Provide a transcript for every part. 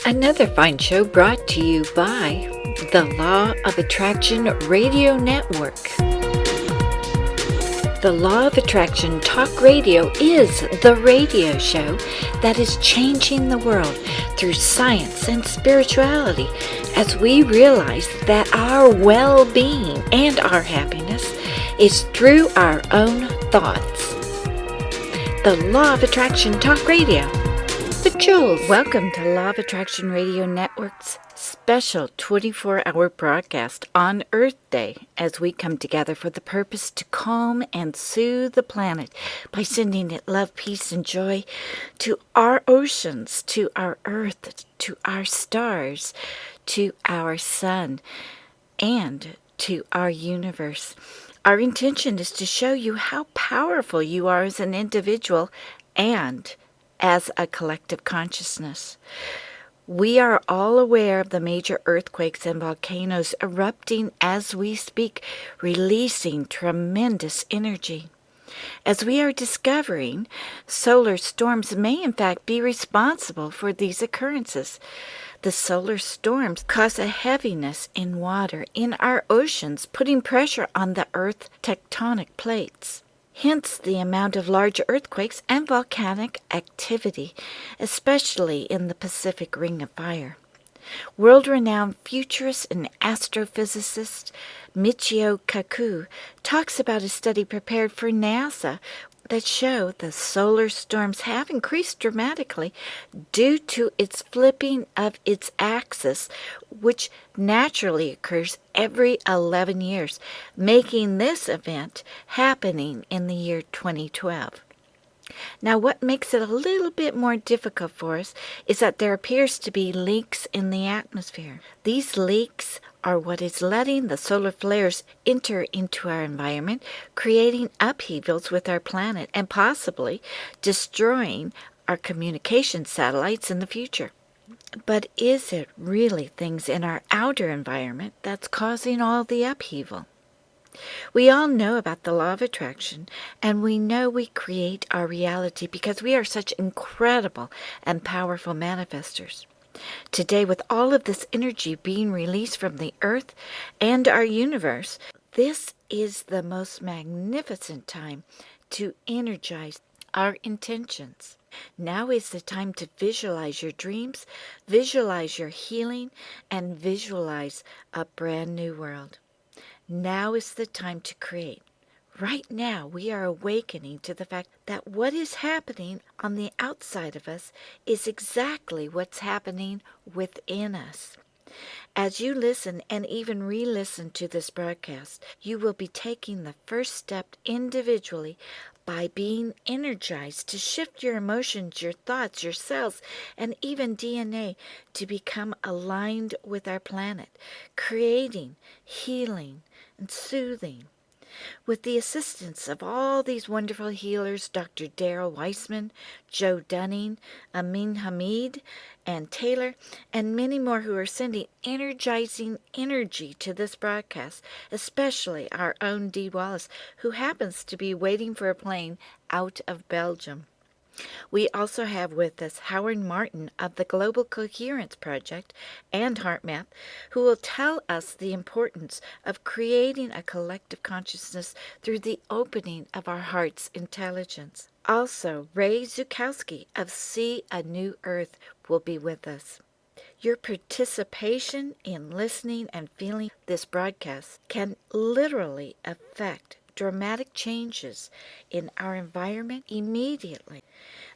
Another fine show brought to you by the Law of Attraction Radio Network. The Law of Attraction Talk Radio is the radio show that is changing the world through science and spirituality as we realize that our well-being and our happiness is through our own thoughts. The Law of Attraction Talk Radio. The Jules. Welcome to Law of Attraction Radio Network's special 24-hour broadcast on Earth Day as we come together for the purpose to calm and soothe the planet by sending it love, peace, and joy to our oceans, to our Earth, to our stars, to our sun, and to our universe. Our intention is to show you how powerful you are as an individual and as a collective consciousness. We are all aware of the major earthquakes and volcanoes erupting as we speak, releasing tremendous energy. As we are discovering, solar storms may in fact be responsible for these occurrences. The solar storms cause a heaviness in water in our oceans, putting pressure on the Earth's tectonic plates. Hence the amount of large earthquakes and volcanic activity, especially in the Pacific Ring of Fire. World-renowned futurist and astrophysicist Michio Kaku talks about a study prepared for NASA that show the solar storms have increased dramatically due to its flipping of its axis, which naturally occurs every 11 years, making this event happening in the year 2012. Now, what makes it a little bit more difficult for us is that there appears to be leaks in the atmosphere. These leaks are what is letting the solar flares enter into our environment, creating upheavals with our planet and possibly destroying our communication satellites in the future. But is it really things in our outer environment that's causing all the upheaval? We all know about the law of attraction, and we know we create our reality because we are such incredible and powerful manifestors. Today, with all of this energy being released from the Earth and our universe, this is the most magnificent time to energize our intentions. Now is the time to visualize your dreams, visualize your healing, and visualize a brand new world. Now is the time to create. Right now, we are awakening to the fact that what is happening on the outside of us is exactly what's happening within us. As you listen and even re-listen to this broadcast, you will be taking the first step individually by being energized to shift your emotions, your thoughts, your cells, and even DNA to become aligned with our planet, creating, healing, and soothing. With the assistance of all these wonderful healers, Dr. Daryl Weissman, Joe Dunning, Amin Hamid, and Taylor, and many more who are sending energizing energy to this broadcast, especially our own Dee Wallace, who happens to be waiting for a plane out of Belgium. We also have with us Howard Martin of the Global Coherence Project and HeartMath, who will tell us the importance of creating a collective consciousness through the opening of our heart's intelligence. Also, Ray Zukowski of See a New Earth will be with us. Your participation in listening and feeling this broadcast can literally affect dramatic changes in our environment immediately.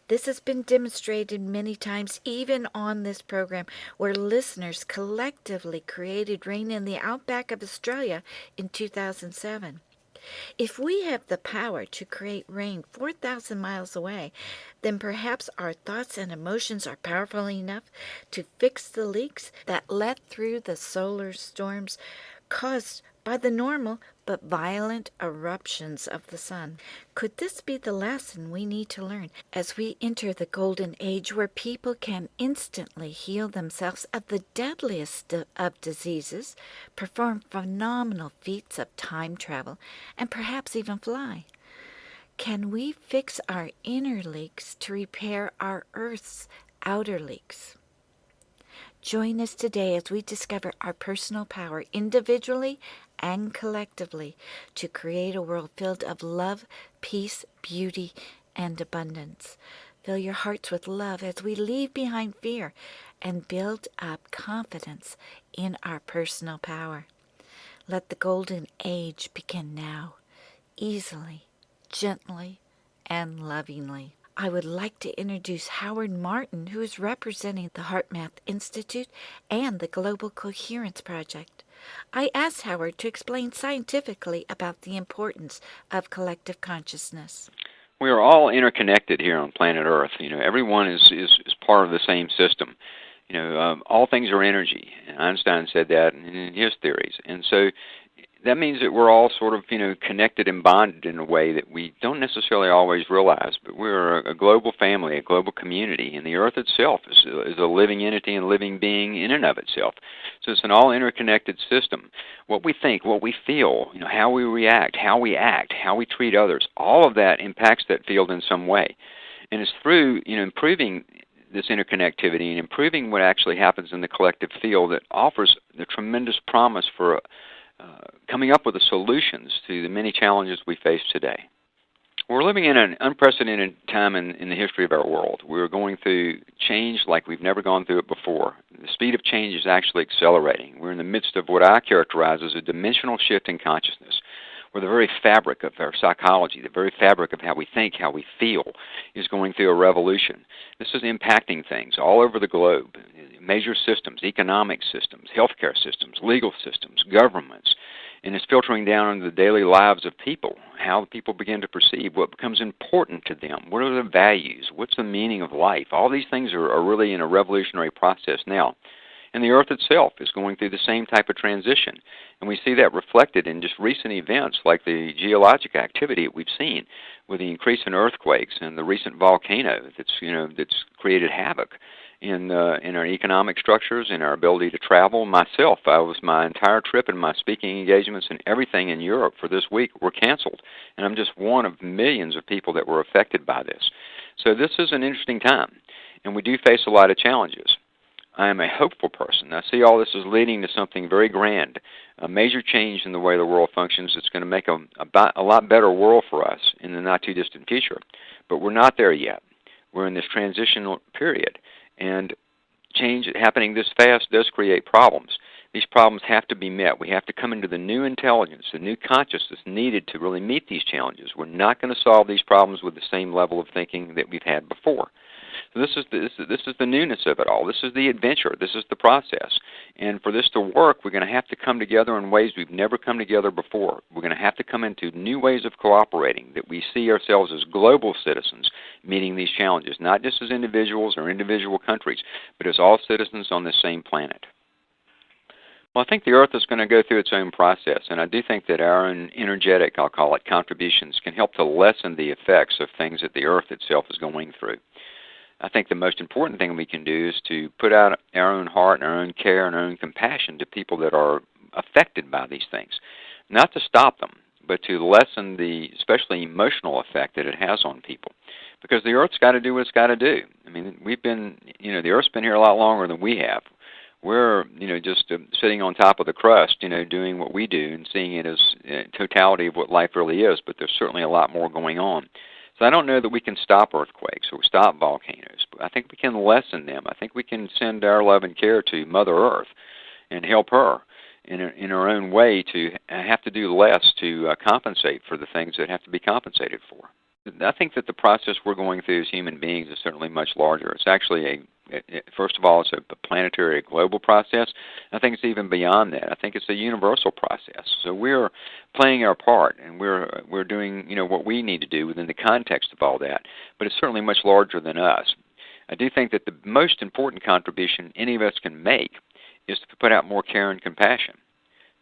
This has been demonstrated many times, even on this program, where listeners collectively created rain in the outback of Australia in 2007. If we have the power to create rain 4,000 miles away, then perhaps our thoughts and emotions are powerful enough to fix the leaks that let through the solar storms caused by the normal but violent eruptions of the sun. Could this be the lesson we need to learn as we enter the golden age where people can instantly heal themselves of the deadliest of diseases, perform phenomenal feats of time travel, and perhaps even fly? Can we fix our inner leaks to repair our Earth's outer leaks? Join us today as we discover our personal power individually and collectively to create a world filled of love, peace, beauty, and abundance. Fill your hearts with love as we leave behind fear and build up confidence in our personal power. Let the golden age begin now, easily, gently, and lovingly. I would like to introduce Howard Martin, who is representing the HeartMath Institute and the Global Coherence Project. I asked Howard to explain scientifically about the importance of collective consciousness. We are all interconnected here on planet Earth. Everyone is part of the same system. All things are energy. And Einstein said that in his theories. And so that means that we're all sort of, connected and bonded in a way that we don't necessarily always realize. But we're a global family, a global community, and the Earth itself is a living entity and a living being in and of itself. So it's an all interconnected system. What we think, what we feel, how we react, how we act, how we treat others, all of that impacts that field in some way. And it's through, improving this interconnectivity and improving what actually happens in the collective field that offers the tremendous promise for coming up with the solutions to the many challenges we face today. We're living in an unprecedented time in the history of our world. We're going through change like we've never gone through it before. The speed of change is actually accelerating. We're in the midst of what I characterize as a dimensional shift in consciousness, where the very fabric of our psychology, the very fabric of how we think, how we feel, is going through a revolution. This is impacting things all over the globe. Major systems, economic systems, healthcare systems, legal systems, governments, and it's filtering down into the daily lives of people, how people begin to perceive what becomes important to them, what are their values, what's the meaning of life. All these things are really in a revolutionary process now. And the Earth itself is going through the same type of transition. And we see that reflected in just recent events like the geologic activity that we've seen with the increase in earthquakes and the recent volcano that's created havoc in our economic structures, in our ability to travel. Myself, my entire trip and my speaking engagements and everything in Europe for this week were canceled. And I'm just one of millions of people that were affected by this. So this is an interesting time, and we do face a lot of challenges. I am a hopeful person. I see all this as leading to something very grand, a major change in the way the world functions. It's going to make a lot better world for us in the not-too-distant future. But we're not there yet. We're in this transitional period, and change happening this fast does create problems. These problems have to be met. We have to come into the new intelligence, the new consciousness needed to really meet these challenges. We're not going to solve these problems with the same level of thinking that we've had before. So this is the newness of it all. This is the adventure. This is the process. And for this to work, we're going to have to come together in ways we've never come together before. We're going to have to come into new ways of cooperating, that we see ourselves as global citizens meeting these challenges, not just as individuals or individual countries, but as all citizens on the same planet. Well, I think the Earth is going to go through its own process, and I do think that our own energetic, I'll call it, contributions can help to lessen the effects of things that the Earth itself is going through. I think the most important thing we can do is to put out our own heart and our own care and our own compassion to people that are affected by these things. Not to stop them, but to lessen the especially emotional effect that it has on people. Because the Earth's got to do what it's got to do. I mean, the Earth's been here a lot longer than we have. We're, just sitting on top of the crust, doing what we do and seeing it as totality of what life really is, but there's certainly a lot more going on. So I don't know that we can stop earthquakes or stop volcanoes, but I think we can lessen them. I think we can send our love and care to Mother Earth and help her in her own way to have to do less to compensate for the things that have to be compensated for. I think that the process we're going through as human beings is certainly much larger. It's actually first of all, it's a planetary, a global process. I think it's even beyond that. I think it's a universal process. So we're playing our part, and we're doing what we need to do within the context of all that. But it's certainly much larger than us. I do think that the most important contribution any of us can make is to put out more care and compassion.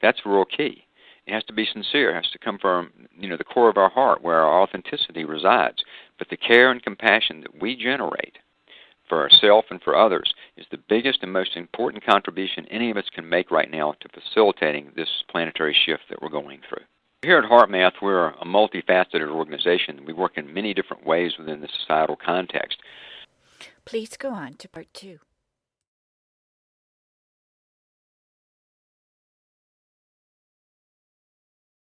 That's the real key. It has to be sincere. It has to come from the core of our heart, where our authenticity resides. But the care and compassion that we generate for ourselves and for others is the biggest and most important contribution any of us can make right now to facilitating this planetary shift that we're going through. Here at HeartMath, we're a multifaceted organization. We work in many different ways within the societal context. Please go on to part 2.